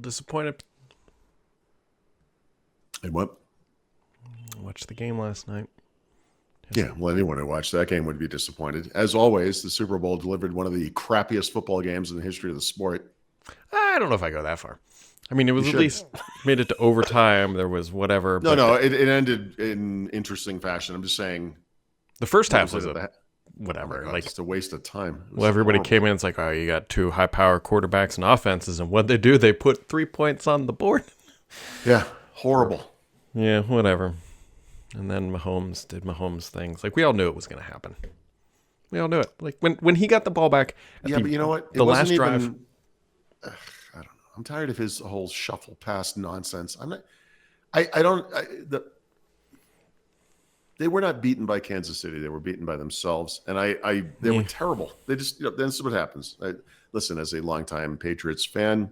disappointed. And what? I watched the game last night. Yeah, well, anyone who watched that game would be disappointed. As always, the Super Bowl delivered one of the crappiest football games in the history of the sport. I don't know if I go that far. I mean, it was at least made it to overtime. There was whatever. No, it ended in interesting fashion. I'm just saying. The first half was whatever. Oh God, just a waste of time. Well, everybody came in. It's like, oh, you got two high-power quarterbacks and offenses, and what they do, they put 3 points on the board. Yeah, horrible. Yeah, whatever. And then Mahomes did Mahomes things. Like, we all knew it was going to happen. We all knew it. Like, when he got the ball back. But you know what? The last drive. I don't know. I'm tired of his whole shuffle pass nonsense. They were not beaten by Kansas City. They were beaten by themselves. And they were terrible. They just, this is what happens. Listen, as a longtime Patriots fan,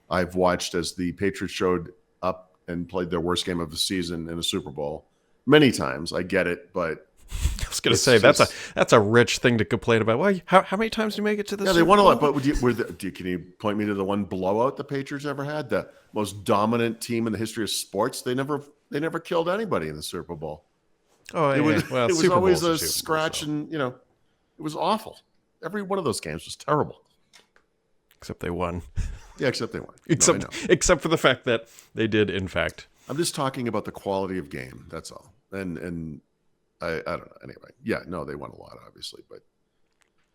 I've watched as the Patriots showed up and played their worst game of the season in a Super Bowl many times. I get it, but I was going to say that's a rich thing to complain about. Why? How many times do you make it to the Super Bowl? Yeah, they won a lot. But can you point me to the one blowout the Patriots ever had? The most dominant team in the history of sports. They never killed anybody in the Super Bowl. Oh, it was Super always Bowl's a scratch, and it was awful. Every one of those games was terrible. Except they won. Yeah, except they won. Except for the fact that they did, in fact. I'm just talking about the quality of game. That's all. And I don't know. Anyway, yeah, no, they won a lot, obviously, but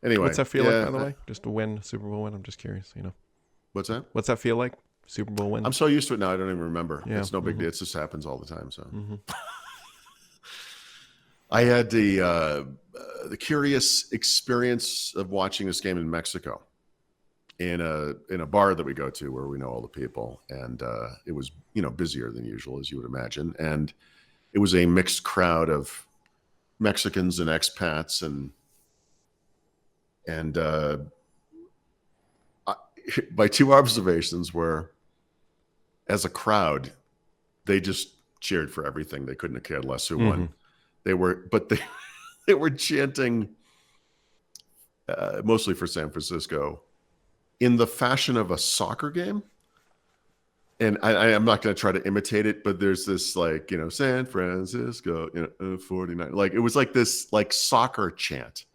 anyway. What's that feel like, by the way? Just to win Super Bowl win? I'm just curious. What's that? What's that feel like? Super Bowl win? I'm so used to it now. I don't even remember. Yeah. It's no big deal. It just happens all the time. So. I had the curious experience of watching this game in Mexico, in a bar that we go to where we know all the people, and it was busier than usual, as you would imagine, and it was a mixed crowd of Mexicans and expats, and my two observations were, as a crowd, they just cheered for everything. They couldn't have cared less who won. They were chanting, mostly for San Francisco, in the fashion of a soccer game. And I'm not going to try to imitate it, but there's this San Francisco, 49. Like, it was like this soccer chant.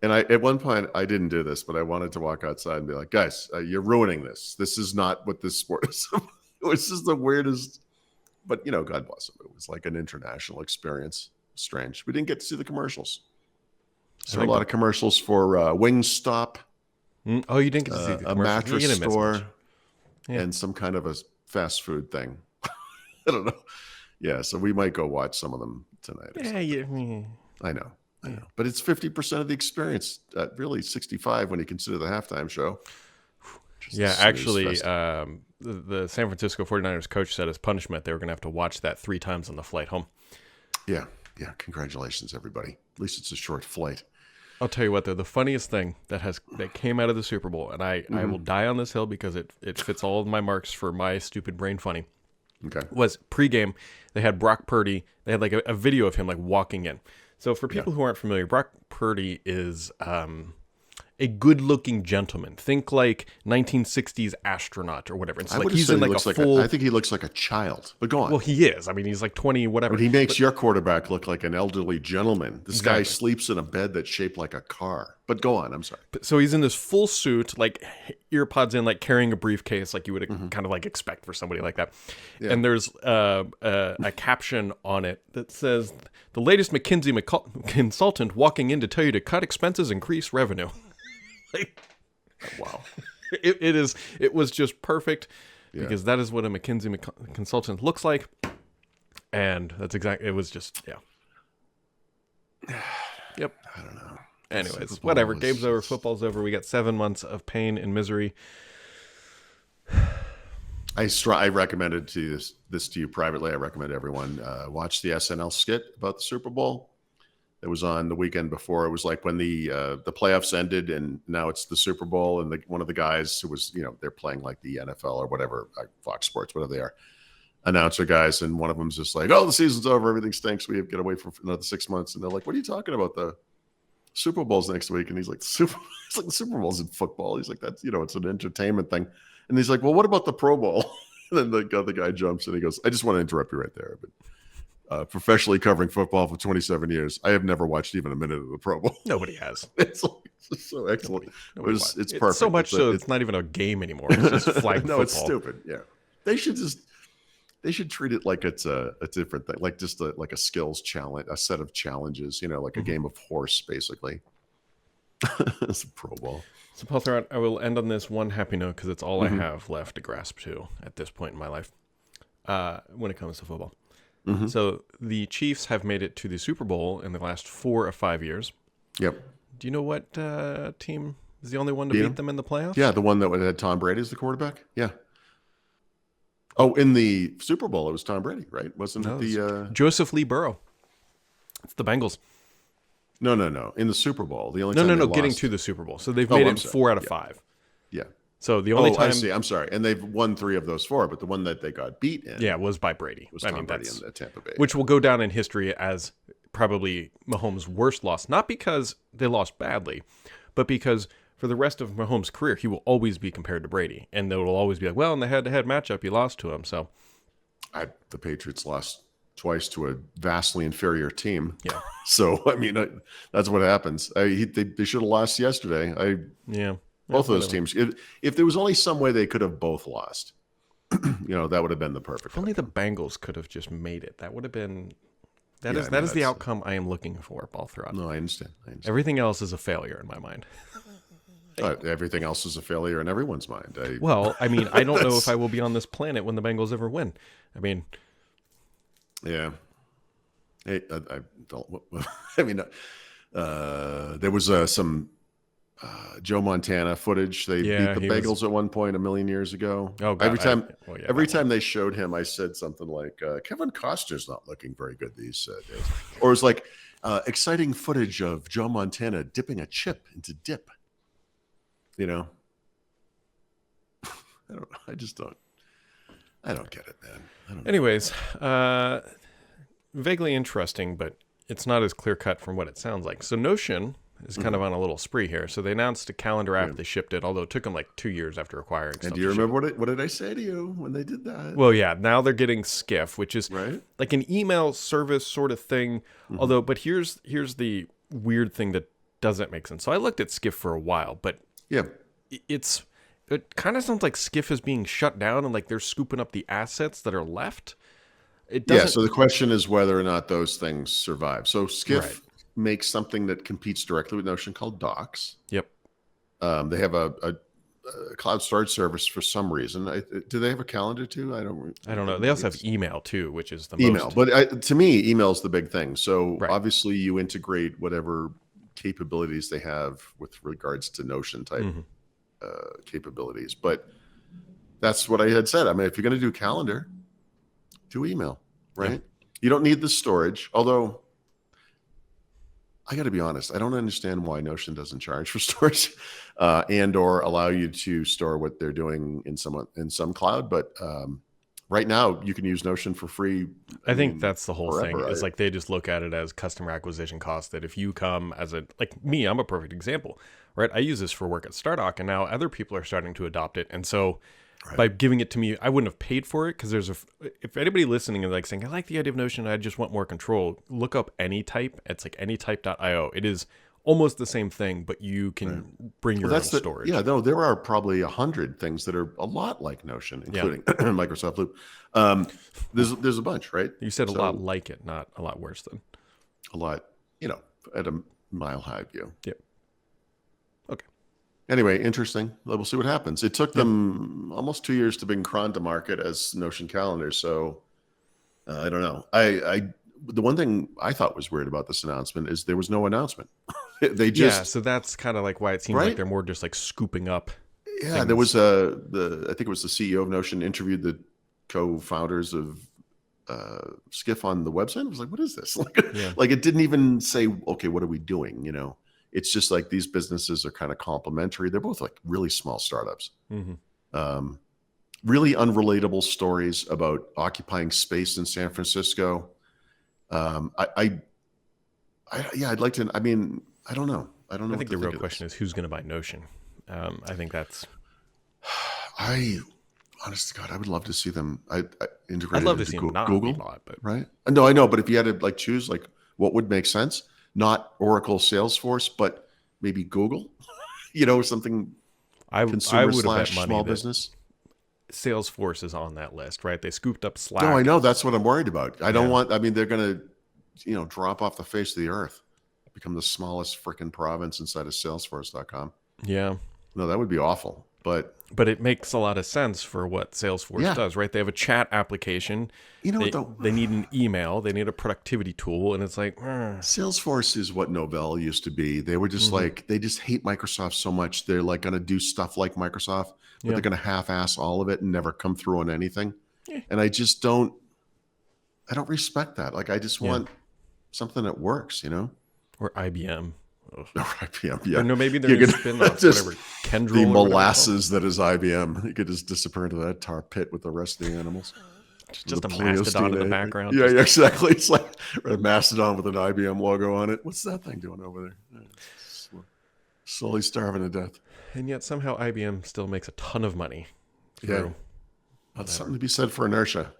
And at one point I didn't do this, but I wanted to walk outside and be like, guys, you're ruining this. This is not what this sport is. It was just the weirdest, but God bless him. It was like an international experience. Strange. We didn't get to see the commercials. So a lot of commercials for Wingstop. Oh, you didn't get to see the a mattress store, and some kind of a fast food thing. I don't know. Yeah, so we might go watch some of them tonight. I know. But it's 50% of the experience. Really 65 when you consider the halftime show. Yeah, actually, the San Francisco 49ers coach said as punishment they were going to have to watch that 3 times on the flight home. Yeah. Congratulations, everybody. At least it's a short flight. I'll tell you what, though, the funniest thing that came out of the Super Bowl, and I will die on this hill because it fits all of my marks for my stupid brain funny. Okay. Was pregame, they had Brock Purdy. They had a video of him walking in. So for people who aren't familiar, Brock Purdy is a good-looking gentleman. Think like 1960s astronaut or whatever. It's he's in a full. I think he looks like a child. But go on. Well, he is. I mean, he's 20, whatever. But he makes your quarterback look like an elderly gentleman. This guy sleeps in a bed that's shaped like a car. But go on. I'm sorry. So he's in this full suit, earpods in, carrying a briefcase, like you would kind of expect for somebody like that. Yeah. And there's a caption on it that says, "The latest McKinsey consultant walking in to tell you to cut expenses, increase revenue." Wow. It was just perfect because that is what a McKinsey consultant looks like. And that's exactly, it was just, Yep. I don't know. Anyways, whatever. Game's over. Football's over. We got 7 months of pain and misery. I recommended this to you privately. I recommend everyone watch the SNL skit about the Super Bowl. It was on the weekend before. It was like when the playoffs ended, and now it's the Super Bowl. And one of the guys who was, they're playing like the NFL or whatever, Fox Sports, whatever they are, announcer guys, and one of them's just like, "Oh, the season's over. Everything stinks. We have to get away for another 6 months." And they're like, "What are you talking about? The Super Bowl's next week." And he's like, the Super Bowl's in football. He's like, "That's it's an entertainment thing." And he's like, well, what about the Pro Bowl? And then the other guy jumps and he goes, I just want to interrupt you right there. But professionally covering football for 27 years, I have never watched even a minute of the Pro Bowl. Nobody has. It's so excellent. It's perfect. So much so it's not even a game anymore. It's just flag no, football. It's stupid. Yeah. They should treat it like it's a different thing, like just like a skills challenge, a set of challenges, like a game of horse, basically. It's a Pro Bowl. So, Paul Thurrott, I will end on this one happy note because it's all I have left to grasp to at this point in my life when it comes to football. So the Chiefs have made it to the Super Bowl in the last 4 or 5 years. Yep. Do you know what team is the only one to beat them in the playoffs? Yeah, the one that had Tom Brady as the quarterback. Yeah. Oh, in the Super Bowl, it was Tom Brady, right? Wasn't it the Joseph Lee Burrow? It's the Bengals. No. In the Super Bowl, the only no, getting to the Super Bowl. So they've made it 4 out of 5. Yeah. So the only time I see. I'm sorry, and they've won 3 of those 4, but the one that they got beat in, was by Brady. Was Tom Brady in the Tampa Bay, which will go down in history as probably Mahomes' worst loss. Not because they lost badly, but because for the rest of Mahomes' career, he will always be compared to Brady, and there will always be like, well, in the head-to-head matchup, you lost to him. So the Patriots lost twice to a vastly inferior team. Yeah. So I mean, that's what happens. They should have lost yesterday. Both of those teams. If there was only some way they could have both lost, that would have been the perfect. If only the Bengals could have just made it. That would have been. That is the outcome I am looking for, Paul Thurrott. No, I understand. Everything else is a failure in my mind. Everything else is a failure in everyone's mind. I don't know if I will be on this planet when the Bengals ever win. I mean, yeah. Hey, I don't. I mean, there was some Joe Montana footage. They beat the Bengals at one point 1,000,000 years ago. Oh, God, every time they showed him, I said something like, "Kevin Costner's not looking very good these days," or it was like exciting footage of Joe Montana dipping a chip into dip. I don't know. I don't get it, man. Anyways, vaguely interesting, but it's not as clear cut from what it sounds like. So Notion is kind of on a little spree here. So they announced a calendar app. They shipped it, although it took them like 2 years after acquiring. And do you remember what did I say to you when they did that? Well, yeah. Now they're getting Skiff, which is like an email service sort of thing. But here's the weird thing that doesn't make sense. So I looked at Skiff for a while, but it kind of sounds like Skiff is being shut down and like they're scooping up the assets that are left. So the question is whether or not those things survive. So Skiff makes something that competes directly with Notion called Docs. Yep. They have a cloud storage service for some reason. Do they have a calendar too? I don't know. They also have email too, which is the email. most. But to me, email is the big thing. So obviously you integrate whatever capabilities they have with regards to Notion type capabilities. But that's what I had said. I mean, if you're going to do calendar, do email, right? Yeah. You don't need the storage. Although I got to be honest, I don't understand why Notion doesn't charge for storage and or allow you to store what they're doing in some cloud. But right now, you can use Notion for free. I think that's the whole thing. It's like they just look at it as customer acquisition cost. That if you come as like me, I'm a perfect example, right? I use this for work at Stardock, and now other people are starting to adopt it. And so by giving it to me, I wouldn't have paid for it because if anybody listening is like saying, I like the idea of Notion, I just want more control, look up AnyType. It's like anytype.io. It is almost the same thing, but you can bring your own storage. There are probably 100 things that are a lot like Notion, including Microsoft Loop. There's a bunch, right? You said a lot like it, not a lot worse than. A lot, at a mile high view. Yep. Okay. Anyway, interesting. We'll see what happens. It took them almost 2 years to bring Cron to market as Notion Calendar, so I don't know. The one thing I thought was weird about this announcement is there was no announcement. They just so that's kind of like why it seems like they're more just like scooping up. Yeah, things. There was I think it was the CEO of Notion interviewed the co-founders of Skiff on the website. I was like, what is this? Like it didn't even say, okay, what are we doing? It's just like these businesses are kind of complementary. They're both like really small startups. Really unrelatable stories about occupying space in San Francisco. I'd like to. I mean, I don't know. I don't know. I think the real question is who's going to buy Notion. I think that's. I, honest to God, I would love to see them I'd integrated love to into see them not be Google, bought, but right? No, I know, but if you had to like choose, like what would make sense, not Oracle, Salesforce, but maybe Google, something I consumer would have bet slash money small that business. Salesforce is on that list, right? They scooped up No, I Slack. know that's what I'm worried about. I don't Yeah. want. I mean, they're gonna, drop off the face of the earth, become the smallest freaking province inside of Salesforce.com. Yeah. No, that would be awful. But But it makes a lot of sense for what Salesforce yeah, does, right? They have a chat application. you know what They though? they need an email. They need a productivity tool, and it's like, Salesforce is what Novell used to be. They were just like, they just hate Microsoft so much. They're like going to do stuff like Microsoft, but Yeah. they're going to half-ass all of it and never come through on anything. Yeah. And I don't respect that. Like, I just want something that works, or IBM. Ugh. Or IBM, yeah. Or no, maybe You there's could spin-offs, just whatever. Kendril the or whatever it's molasses that is IBM. You could just disappear into that tar pit with the rest of the animals. called. Just The a mastodon in the Pleistocene. background. Yeah, Just- yeah, exactly. It's like a mastodon with an IBM logo on it. What's that thing doing over there? Slowly starving to death. And yet somehow IBM still makes a ton of money. Yeah. That's something to be said for inertia,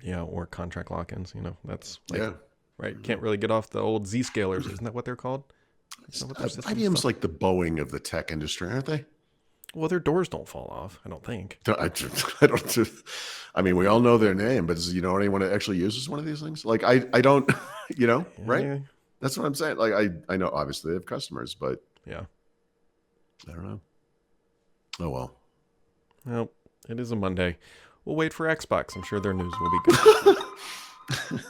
Yeah, or contract lock-ins. That's like, Yeah. right. Can't really get off the old Z-scalers. Isn't that what they're called? Isn't that what their system's IBM's called? like the Boeing of the tech industry, aren't they? Well, their doors don't fall off, I don't think. I don't. I mean, we all know their name, but anyone that actually uses one of these things? Like, I don't. Right? Yeah. That's what I'm saying. Like, I know obviously they have customers, but Yeah. I don't know. Oh well. Well, it is a Monday. We'll wait for Xbox. I'm sure their news will be good.